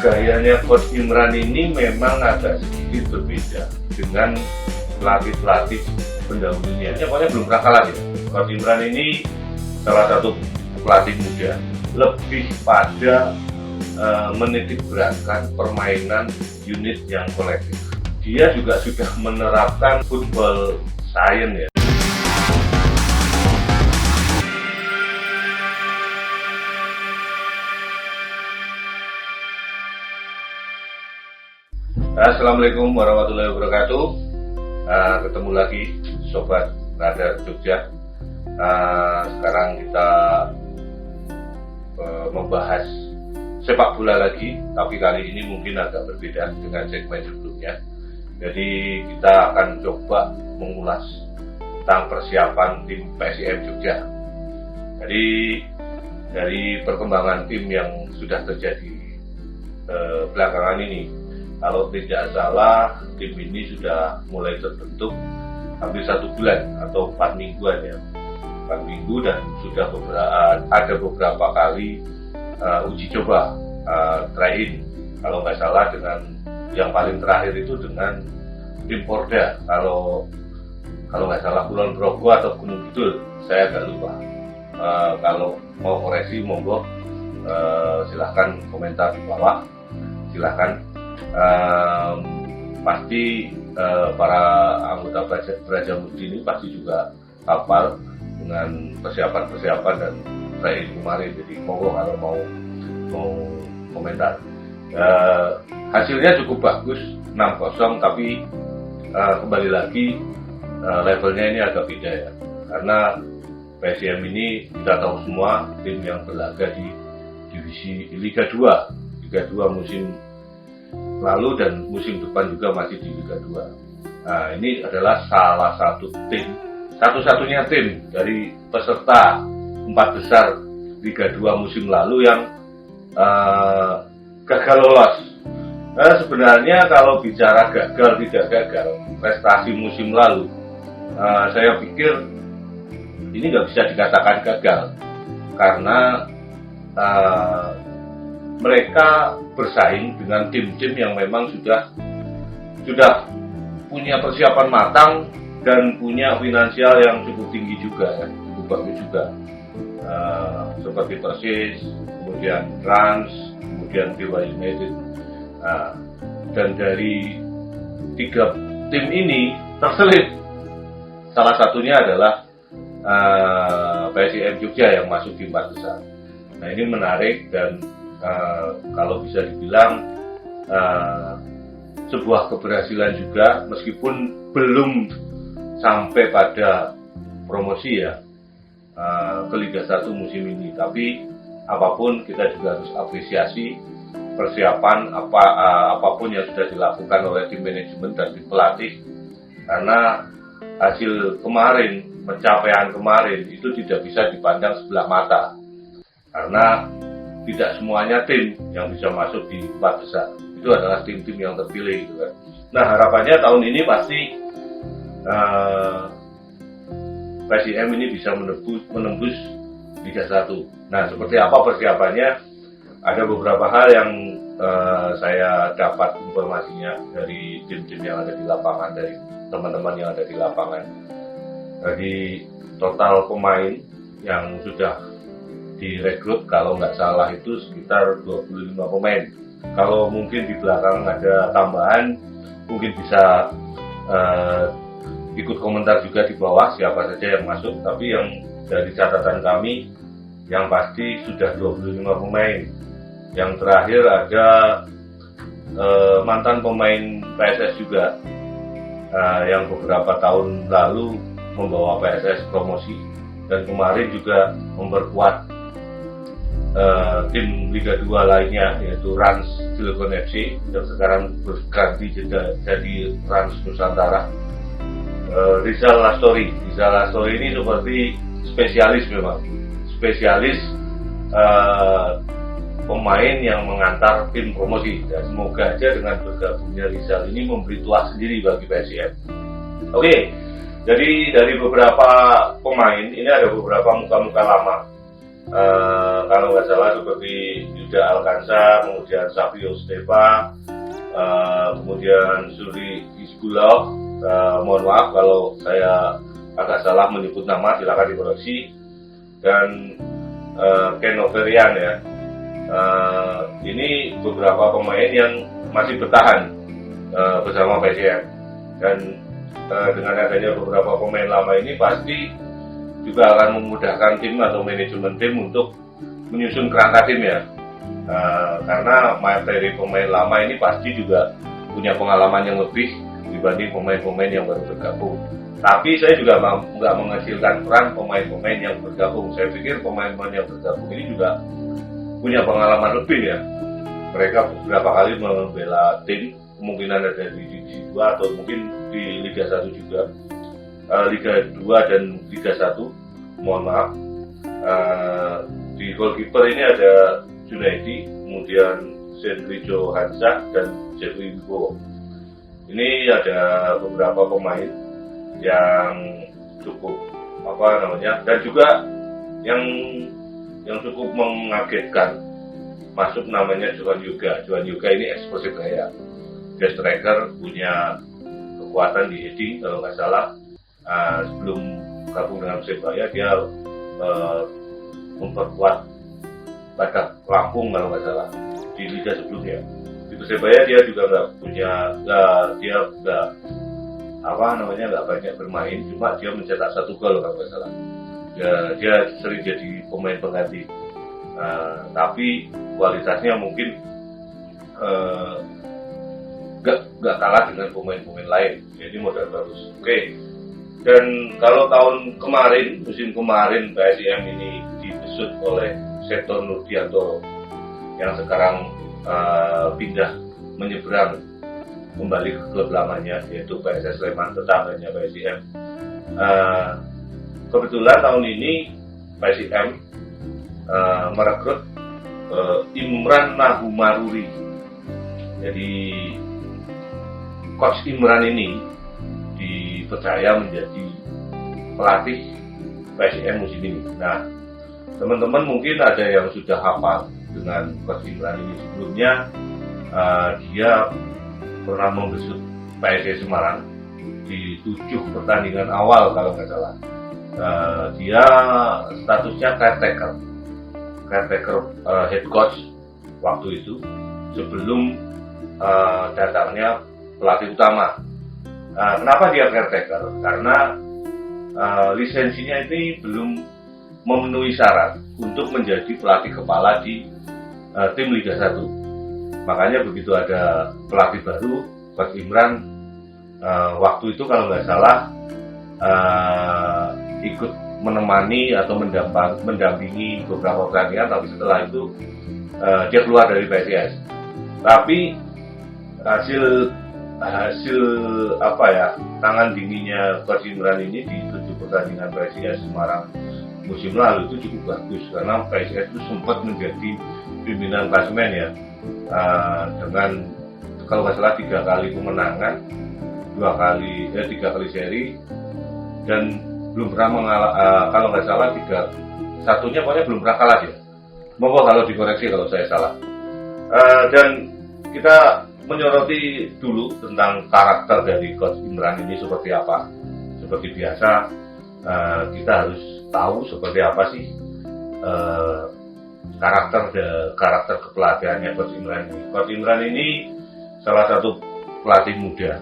gayanya Coach Imran ini memang agak sedikit berbeda dengan pelatih-pelatih pendahulunya. Pokoknya belum pernah kalah ya. Coach Imran ini salah satu pelatih muda, lebih pada menitik beratkan permainan unit yang kolektif. Dia juga sudah menerapkan football science ya. Assalamualaikum warahmatullahi wabarakatuh. Ketemu lagi Sobat Radar Jogja. Sekarang kita membahas sepak bola lagi, tapi kali ini mungkin agak berbeda dengan segmen sebelumnya. Jadi kita akan coba mengulas tentang persiapan tim PSIM Jogja. Jadi dari perkembangan tim yang sudah terjadi belakangan ini, kalau tidak salah tim ini sudah mulai terbentuk hampir 1 bulan atau 4 mingguan ya, 4 minggu, dan sudah ada beberapa kali uji coba, try-in kalau nggak salah, dengan yang paling terakhir itu dengan tim Porda, kalau nggak salah Kulon Progo atau Gunung Kidul, saya agak lupa. Kalau mau koreksi monggo, silahkan komentar di bawah, silahkan. Pasti para anggota Brajamusti ini pasti juga hafal dengan persiapan dan try kemarin. Jadi monggo kalau mau komentar. Hasilnya cukup bagus, 6-0, tapi kembali lagi levelnya ini agak beda ya, karena PSIM ini kita tahu semua tim yang berlaga di divisi Liga 2 musim lalu, dan musim depan juga masih di Liga 2. Nah, ini adalah salah satu tim, satu-satunya tim dari peserta 4 besar Liga 2 musim lalu yang gagal lolos. Nah, sebenarnya kalau bicara gagal tidak gagal prestasi musim lalu, saya pikir ini nggak bisa dikatakan gagal, karena mereka bersaing dengan tim-tim yang memang sudah punya persiapan matang dan punya finansial yang cukup tinggi juga ya, cukup bagus juga, seperti Persis, kemudian Rans, kemudian Dewa United. Dan dari 3 tim ini terselip salah satunya adalah PSIM Jogja yang masuk di 4 besar. Nah, ini menarik, dan kalau bisa dibilang sebuah keberhasilan juga, meskipun belum sampai pada promosi ya ke Liga 1 musim ini. Tapi apapun, kita juga harus apresiasi persiapan apapun yang sudah dilakukan oleh tim manajemen dan tim pelatih, karena hasil kemarin, pencapaian kemarin itu tidak bisa dipandang sebelah mata, karena tidak semuanya tim yang bisa masuk di 4 besar itu adalah tim-tim yang terpilih gitu kan. Nah, harapannya tahun ini pasti PSIM ini bisa menembus Liga 1. Nah, seperti apa persiapannya? Ada beberapa hal yang saya dapat informasinya dari tim-tim yang ada di lapangan, dari teman-teman yang ada di lapangan. Jadi total pemain yang sudah direkrut kalau nggak salah itu sekitar 25 pemain. Kalau mungkin di belakang ada tambahan, mungkin bisa ikut komentar juga di bawah siapa saja yang masuk. Tapi yang dari catatan kami, yang pasti sudah 25 pemain. Yang terakhir ada mantan pemain PSS juga, yang beberapa tahun lalu membawa PSS promosi, dan kemarin juga memperkuat tim Liga 2 lainnya, yaitu Rans Cilegon FC yang sekarang berganti jadi Rans Nusantara. Rizal Lastori ini seperti spesialis, memang spesialis pemain yang mengantar tim promosi, dan semoga aja dengan bergabungnya Rizal ini memberi tuah sendiri bagi PSIM. Oke, jadi dari beberapa pemain ini ada beberapa muka-muka lama kalau nggak salah seperti Yuda Alkansa, kemudian Savio Stepa, kemudian Suri Isgulov. Mohon maaf kalau saya agak salah menyebut nama, silakan dikoreksi. Dan Ken Overian ya. Ini beberapa pemain yang masih bertahan bersama PSM. Dan dengan adanya beberapa pemain lama ini pasti juga akan memudahkan tim atau manajemen tim untuk menyusun kerangka tim ya. Karena materi pemain lama ini pasti juga punya pengalaman yang lebih dibanding pemain-pemain yang baru bergabung. Tapi saya juga nggak mengecilkan peran pemain-pemain yang bergabung. Saya pikir pemain-pemain yang bergabung ini juga punya pengalaman lebih ya. Mereka beberapa kali membela tim, kemungkinan ada di Divisi 2 atau mungkin di Liga 1 juga. Liga 2 dan Liga 1, mohon maaf. Di goalkeeper ini ada Junaidi, kemudian Sendrijo Hansa dan Jeffrey Wibowo. Ini ada beberapa pemain yang cukup dan juga yang cukup mengagetkan, masuk namanya Johan Yoga. Johan Yoga ini ex Persebaya, dia striker, punya kekuatan di heading kalau nggak salah. Sebelum gabung dengan Persebaya dia memperkuat Batak Lampung kalau nggak salah di liga sebelumnya. Di Persebaya dia juga nggak banyak bermain, cuma dia mencetak 1 gol kalau nggak salah. Dia sering jadi pemain pengganti, tapi kualitasnya mungkin nggak kalah dengan pemain-pemain lain. Jadi modal bagus. Oke. Dan kalau musim kemarin PSIM ini dibesut oleh Seto Nurdiantoro yang sekarang pindah menyeberang kembali ke klub lamanya, yaitu PSS Sleman, tetangganya PSIM. Kebetulan tahun ini PSIM merekrut Imran Nahumaruri. Jadi Coach Imran ini dipercaya menjadi pelatih PSIM musim ini. Nah, teman-teman mungkin ada yang sudah hafal dengan Coach Imran ini. Sebelumnya dia pernah membesut PSIS Semarang di 7 pertandingan awal kalau nggak salah. Dia statusnya caretaker head coach waktu itu sebelum datangnya pelatih utama. Kenapa dia caretaker? Karena lisensinya ini belum memenuhi syarat untuk menjadi pelatih kepala di tim Liga 1. Makanya begitu ada pelatih baru, Coach Imran, waktu itu kalau nggak salah ikut menemani atau mendampingi beberapa pertandingan, tapi setelah itu dia keluar dari PSIS. Tapi hasil tangan dinginnya Coach Imran ini di 7 pertandingan PSIS Semarang musim lalu itu cukup bagus, karena PSIS itu sempat menjadi pimpinan klasemen ya, dengan kalau nggak salah 3 kali kemenangan, 3 kali seri, dan belum pernah kalau nggak salah satunya pokoknya belum pernah kalah ya. Monggo kalau dikoreksi kalau saya salah. Dan kita menyoroti dulu tentang karakter dari Coach Imran ini seperti apa. Seperti biasa, kita harus tahu seperti apa sih karakter kepelatihannya Coach Imran ini. Coach Imran ini salah satu pelatih muda.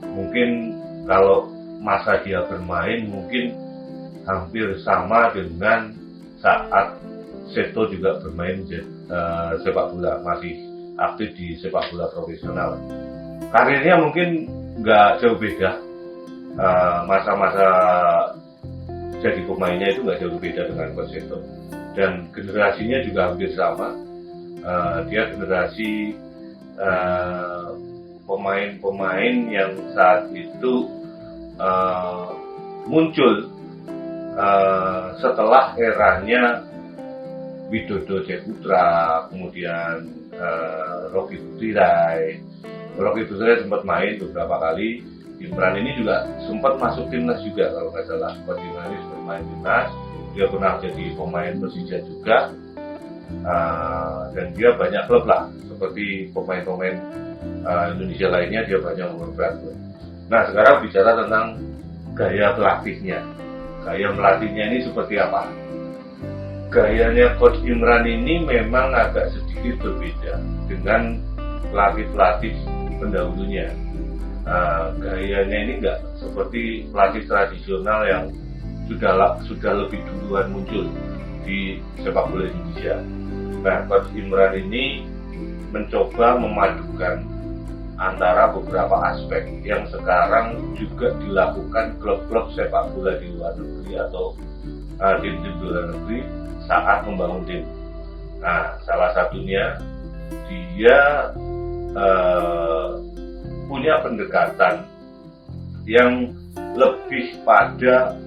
Mungkin kalau masa dia bermain mungkin hampir sama dengan saat Seto juga bermain sepak bola, masih aktif di sepak bola profesional. Karirnya mungkin nggak jauh beda, masa-masa jadi pemainnya itu nggak jauh beda dengan Coach Seto, dan generasinya juga hampir sama. Dia generasi pemain-pemain yang saat itu muncul setelah eranya Widodo Ceputra, kemudian Rocky Butirai sempat main beberapa kali. Imran ini juga sempat masuk timnas juga kalau nggak salah. Coach Imran ini sempat main timnas, dia pernah jadi pemain Persija juga, dan dia banyak klub lah, seperti pemain-pemain Indonesia lainnya dia banyak memperberat. Nah sekarang bicara tentang gaya pelatihnya. Gaya melatihnya ini seperti apa? Gayanya Coach Imran ini memang agak sedikit berbeda dengan pelatih-pelatih pendahulunya. Gayanya ini enggak seperti pelatih tradisional yang sudah lebih duluan muncul di sepak bola Indonesia. Nah, Coach Imran ini mencoba memadukan antara beberapa aspek yang sekarang juga dilakukan klub-klub sepak bola di luar negeri atau tim-tim luar negeri saat membangun tim. Nah, salah satunya dia punya pendekatan yang lebih pada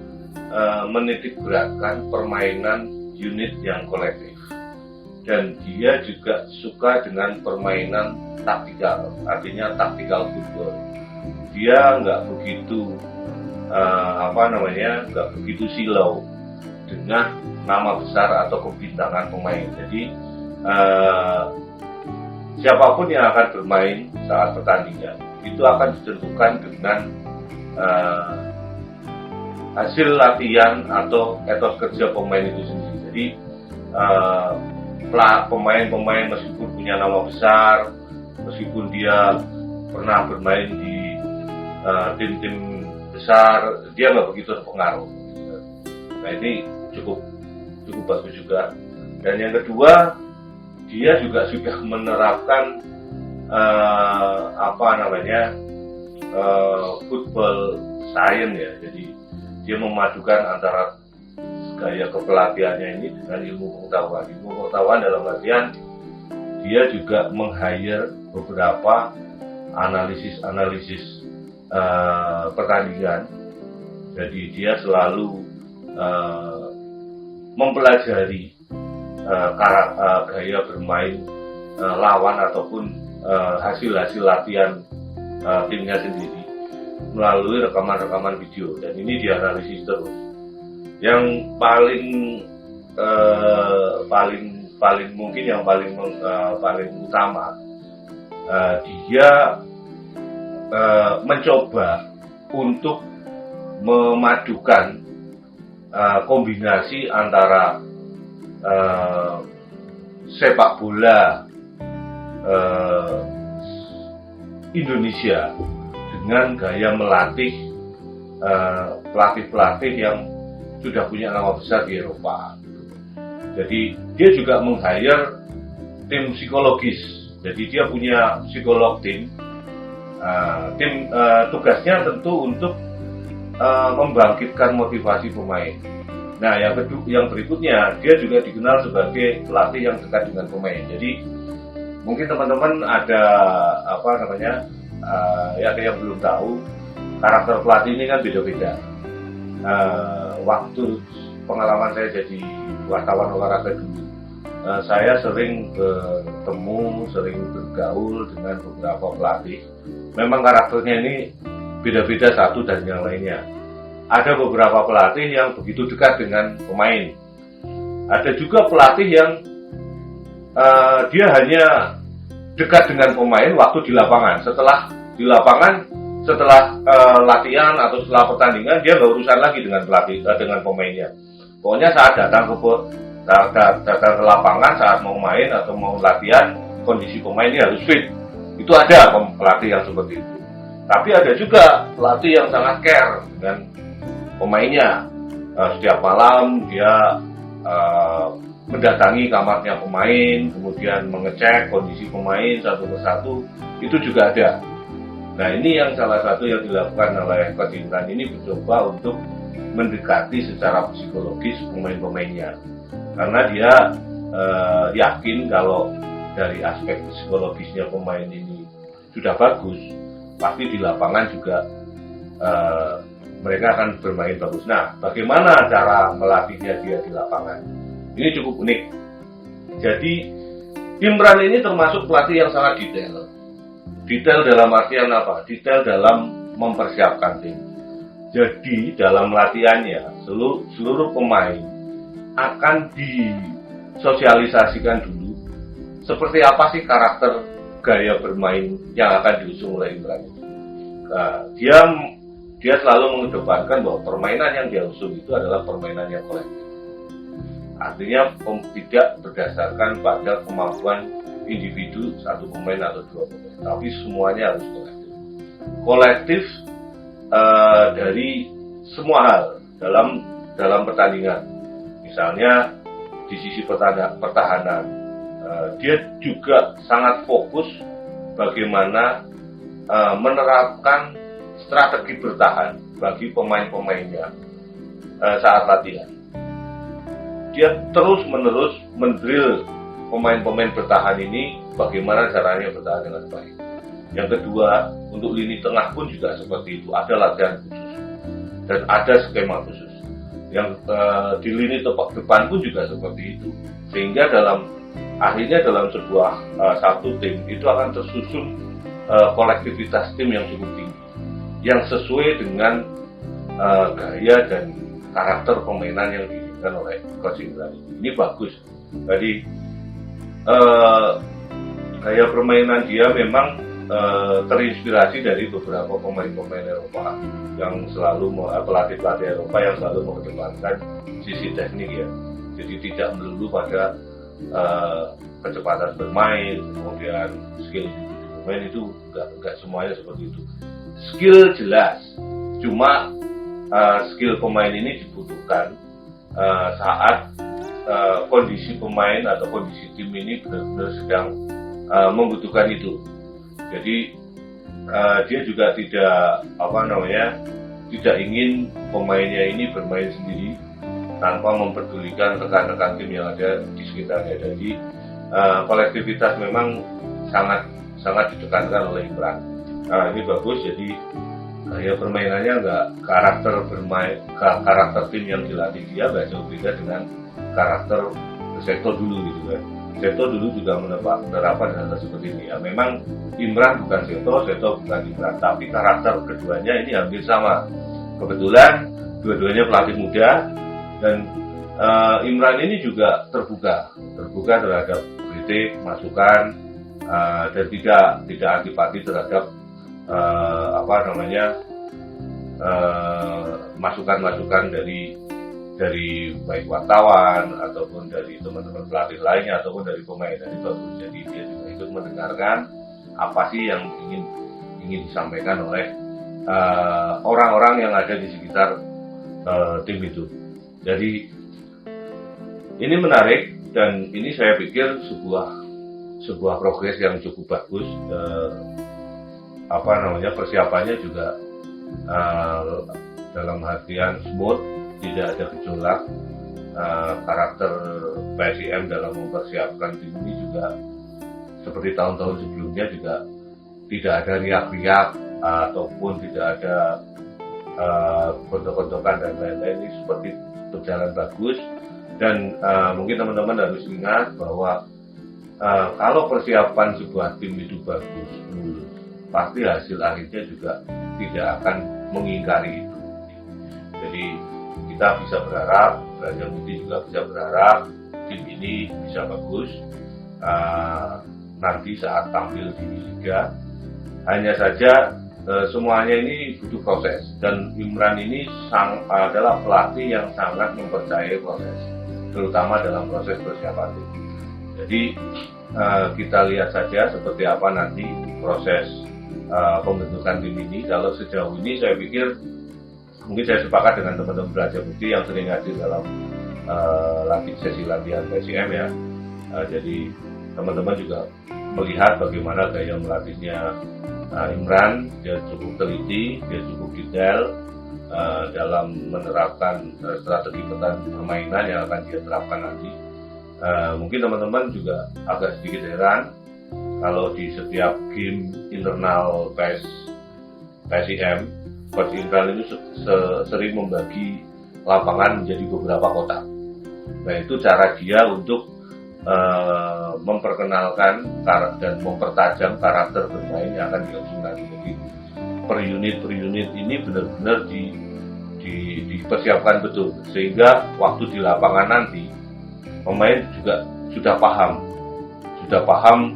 menitik beratkan permainan unit yang kolektif, dan dia juga suka dengan permainan taktikal, artinya taktikal football. Dia nggak begitu nggak begitu silau dengan nama besar atau kebintangan pemain. Jadi siapapun yang akan bermain saat pertandingan itu akan ditentukan dengan hasil latihan atau etos kerja pemain itu sendiri. Jadi pemain-pemain meskipun punya nama besar, meskipun dia pernah bermain di tim-tim besar, dia nggak begitu terpengaruh. Nah ini cukup bagus juga. Dan yang kedua, dia juga sudah menerapkan football science ya. Jadi dia memadukan antara gaya kepelatihannya ini dengan ilmu pengetahuan. Ilmu pengetahuan dalam artian dia juga meng-hire beberapa analisis pertandingan. Jadi dia selalu mempelajari gaya bermain lawan ataupun hasil latihan timnya sendiri melalui rekaman-rekaman video, dan ini dianalisis terus. Yang paling mungkin yang paling utama, dia mencoba untuk memadukan kombinasi antara sepak bola Indonesia dengan gaya melatih pelatih-pelatih yang sudah punya nama besar di Eropa. Jadi dia juga meng-hire tim psikologis. Jadi dia punya psikolog tim. Tugasnya tentu untuk membangkitkan motivasi pemain. Nah, yang berikutnya, dia juga dikenal sebagai pelatih yang dekat dengan pemain. Jadi mungkin teman-teman ada yang belum tahu, karakter pelatih ini kan beda-beda. Waktu pengalaman saya jadi wartawan olahraga dulu, saya sering bertemu, sering bergaul dengan beberapa pelatih. Memang karakternya ini beda-beda satu dan yang lainnya. Ada beberapa pelatih yang begitu dekat dengan pemain. Ada juga pelatih yang dia hanya dekat dengan pemain waktu di lapangan. Setelah di lapangan, setelah latihan atau setelah pertandingan, dia nggak urusan lagi dengan dengan pemainnya. Pokoknya saat datang ke lapangan, saat mau main atau mau latihan, kondisi pemainnya harus fit. Itu ada pelatih yang seperti itu. Tapi ada juga pelatih yang sangat care dengan pemainnya. Setiap malam dia mendatangi kamarnya pemain, kemudian mengecek kondisi pemain satu persatu. Itu juga ada. Nah, ini yang salah satu yang dilakukan oleh Coach Imran ini, mencoba untuk mendekati secara psikologis pemain-pemainnya. Karena dia yakin kalau dari aspek psikologisnya pemain ini sudah bagus, pasti di lapangan juga mereka akan bermain bagus. Nah, bagaimana cara melatihnya dia di lapangan? Ini cukup unik. Jadi, Imran ini termasuk pelatih yang sangat detail. Detail dalam artian apa? Detail dalam mempersiapkan tim. Jadi, dalam latihannya, seluruh pemain akan disosialisasikan dulu seperti apa sih karakter gaya bermain yang akan diusung oleh Imran itu. Nah, dia selalu mengedepankan bahwa permainan yang dia usung itu adalah permainan yang kolektif. Artinya tidak berdasarkan pada kemampuan individu satu pemain atau dua pemain, tapi semuanya harus kolektif. Kolektif dari semua hal dalam pertandingan. Misalnya di sisi pertahanan, dia juga sangat fokus bagaimana menerapkan strategi bertahan bagi pemain-pemainnya saat latihan. Dia terus-menerus mendrill pemain-pemain bertahan ini bagaimana caranya bertahan dengan baik. Yang kedua, untuk lini tengah pun juga seperti itu, ada latihan khusus dan ada skema khusus. Yang di lini depan pun juga seperti itu, sehingga akhirnya dalam sebuah satu tim itu akan tersusun kolektivitas tim yang cukup tinggi, yang sesuai dengan gaya dan karakter permainan yang diinginkan oleh Coach Imran. Ini bagus. Jadi gaya permainan dia memang terinspirasi dari beberapa pemain-pemain Eropa yang selalu pelatih-pelatih Eropa yang selalu mengedepankan sisi teknik ya. Jadi tidak melulu pada kecepatan bermain, kemudian skill bermain itu enggak semuanya seperti itu. Skill jelas, cuma skill pemain ini dibutuhkan saat kondisi pemain atau kondisi tim ini benar-benar sedang membutuhkan itu. Jadi dia juga tidak ingin pemainnya ini bermain sendiri tanpa memperdulikan rekan-rekan tim yang ada di sekitarnya. Jadi kolektivitas memang sangat ditekankan oleh Imran. Ini bagus. Jadi gaya permainannya karakter tim yang dilatih dia nggak jauh beda dengan karakter Sektor dulu gitu kan. Sektor dulu juga menerapkan hal seperti ini. Ya, memang Imran bukan Sektor bukan Imran, tapi karakter keduanya ini hampir sama. Kebetulan dua-duanya pelatih muda dan Imran ini juga terbuka terhadap kritik, masukan dan tidak antipati terhadap masukan-masukan dari baik wartawan ataupun dari teman-teman pelatih lainnya ataupun dari pemain. Jadi bagus. Jadi dia juga ikut mendengarkan apa sih yang ingin disampaikan oleh orang-orang yang ada di sekitar tim itu. Jadi ini menarik dan ini saya pikir sebuah progres yang cukup bagus. Persiapannya juga dalam artian smooth, tidak ada gejolak. Karakter PSIM dalam mempersiapkan tim ini juga seperti tahun-tahun sebelumnya juga tidak ada riak-riak ataupun tidak ada gontok-gontokan dan lain-lain. Ini seperti berjalan bagus dan mungkin teman-teman harus ingat bahwa kalau persiapan sebuah tim itu bagus, mulus, pasti hasil akhirnya juga tidak akan mengingkari itu. Jadi kita bisa berharap, Raja Putih juga bisa berharap tim ini bisa bagus nanti saat tampil di Liga. Hanya saja semuanya ini butuh proses dan Imran ini adalah pelatih yang sangat mempercayai proses, terutama dalam proses persiapan tim. Jadi kita lihat saja seperti apa nanti proses pembentukan tim ini. Kalau sejauh ini saya pikir mungkin saya sepakat dengan teman-teman Raja Putih yang sering hadir dalam sesi latihan PSIM ya. Jadi teman-teman juga melihat bagaimana gaya melatihnya Imran. Dia cukup teliti, dia cukup detail dalam menerapkan strategi permainan yang akan dia terapkan nanti. Mungkin teman-teman juga agak sedikit heran kalau di setiap game internal PSIM, Coach Imran itu sering membagi lapangan menjadi beberapa kotak. Nah, itu cara dia untuk memperkenalkan dan mempertajam karakter bermain yang akan diusung nanti. Jadi per unit ini benar-benar dipersiapkan betul, sehingga waktu di lapangan nanti pemain juga sudah paham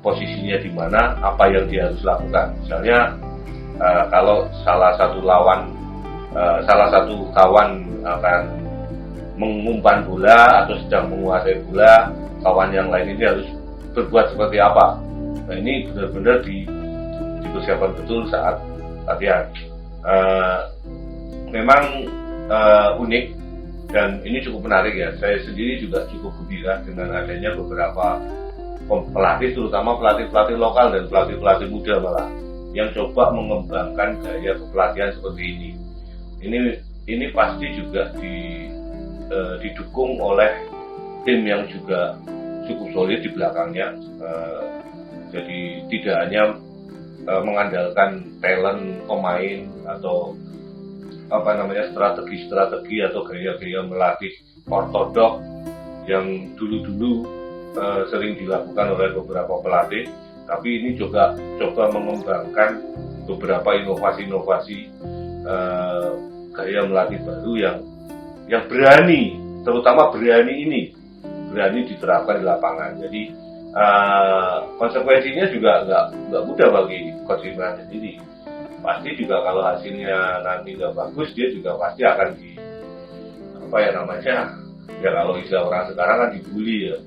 posisinya di mana, apa yang dia harus lakukan. Misalnya kalau salah satu kawan akan mengumpan bola atau sedang menguasai bola, kawan yang lain ini harus berbuat seperti apa. Nah, ini benar-benar dipersiapkan betul saat latihan. Memang unik dan ini cukup menarik ya. Saya sendiri juga cukup gembira dengan adanya beberapa pelatih, terutama pelatih lokal dan pelatih muda malah, yang coba mengembangkan gaya kepelatihan seperti ini. Ini pasti juga didukung oleh tim yang juga cukup solid di belakangnya. Jadi tidak hanya mengandalkan talent pemain atau strategi atau gaya-gaya melatih ortodok yang dulu sering dilakukan oleh beberapa pelatih, tapi ini juga coba mengembangkan beberapa inovasi gaya melatih baru yang berani, terutama berani diterapkan di lapangan. Jadi konsekuensinya juga nggak mudah bagi Coach Imran sendiri. Pasti juga kalau hasilnya nanti nggak bagus, dia juga pasti akan kalau istilah orang sekarang kan dibully ya.